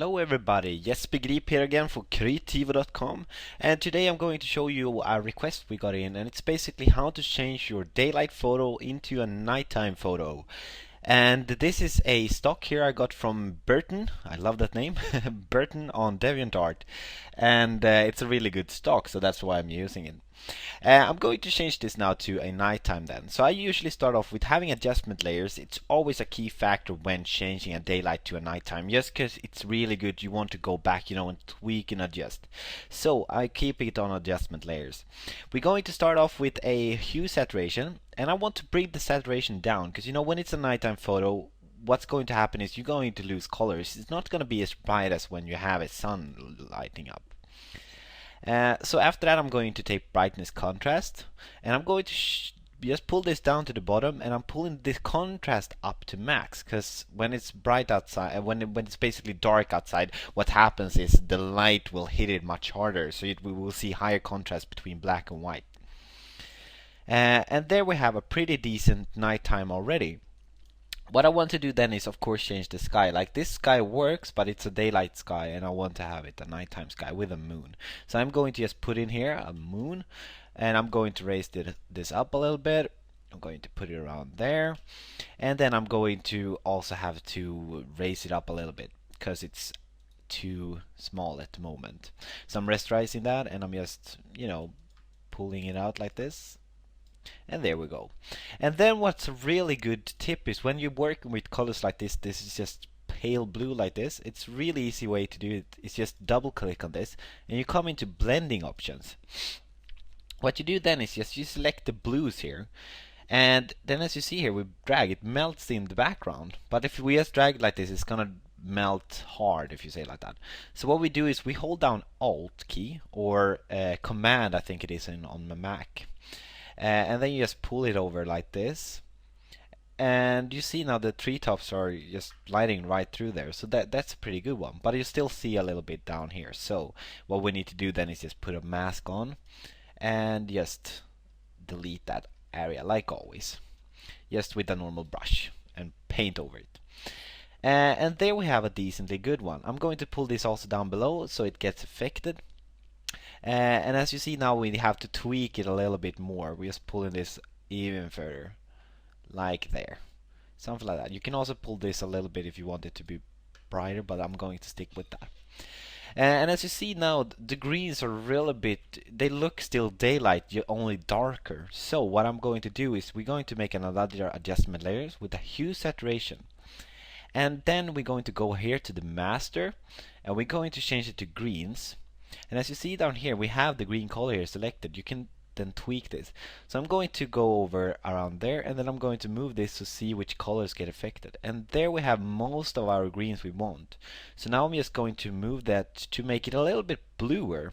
Hello everybody, Jesper Grip here again for Creativo.com, and today I'm going to show you a request we got in, and it's basically how to change your daylight photo into a nighttime photo. And this is a stock here I got from Burton. I love that name. Burton on DeviantArt, and it's a really good stock, so that's why I'm using it. I'm going to change this now to a nighttime then. So I usually start off with having adjustment layers. It's always a key factor when changing a daylight to a nighttime, just because it's really good. You want to go back, and tweak and adjust. So I keep it on adjustment layers. We're going to start off with a hue saturation, and I want to bring the saturation down because when it's a nighttime photo, what's going to happen is you're going to lose colors. It's not going to be as bright as when you have a sun lighting up. So after that, I'm going to take brightness contrast, and I'm going to just pull this down to the bottom, and I'm pulling this contrast up to max, because when it's bright outside, when it's basically dark outside, what happens is the light will hit it much harder, so we will see higher contrast between black and white. And there we have a pretty decent nighttime already. What I want to do then is, of course, change the sky. Like, this sky works, but it's a daylight sky, and I want to have it a nighttime sky with a moon. So I'm going to just put in here a moon, and I'm going to raise this up a little bit. I'm going to put it around there, and then I'm going to also have to raise it up a little bit because it's too small at the moment. So I'm rasterizing that, and I'm just, pulling it out like this. And there we go. And then what's a really good tip is when you're working with colors like this is just pale blue like this, it's really easy way to do it. It's just double click on this and you come into blending options. What you do then is just you select the blues here, and then as you see here, we drag, it melts in the background. But if we just drag it like this, it's gonna melt hard, if you say it like that. So what we do is we hold down Alt key or Command, I think it is on the Mac. And then you just pull it over like this, and you see now the treetops are just lighting right through there, so that's a pretty good one. But you still see a little bit down here, so what we need to do then is just put a mask on and just delete that area like always, just with a normal brush, and paint over it. And there we have a decently good one. I'm going to pull this also down below so it gets affected. And as you see now, we have to tweak it a little bit more. We're just pulling this even further, like there, something like that. You can also pull this a little bit if you want it to be brighter, but I'm going to stick with that. And as you see now, the greens are really bit, they look still daylight, only darker. So what I'm going to do is we're going to make another adjustment layers with a hue saturation. And then we're going to go here to the master, and we're going to change it to greens. And as you see down here, we have the green color here selected. You can then tweak this. So I'm going to go over around there, and then I'm going to move this to see which colors get affected. And there we have most of our greens we want. So now I'm just going to move that to make it a little bit bluer,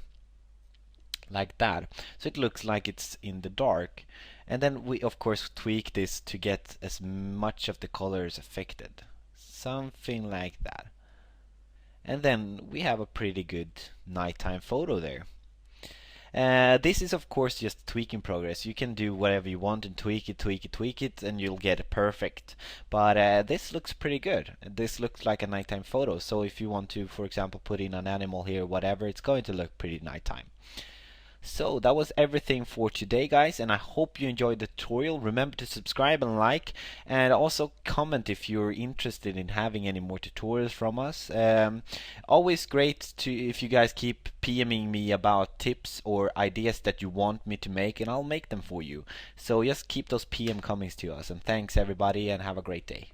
like that. So it looks like it's in the dark. And then we of course tweak this to get as much of the colors affected. Something like that. And then we have a pretty good nighttime photo there. This is of course just tweaking progress. You can do whatever you want and tweak it, and you'll get it perfect. But this looks pretty good. This looks like a nighttime photo. So if you want to, for example, put in an animal here, whatever, it's going to look pretty nighttime. So that was everything for today, guys, and I hope you enjoyed the tutorial. Remember to subscribe and like, and also comment if you're interested in having any more tutorials from us. Always great if you guys keep PMing me about tips or ideas that you want me to make, and I'll make them for you. So just keep those PM comings to us, and thanks everybody, and have a great day.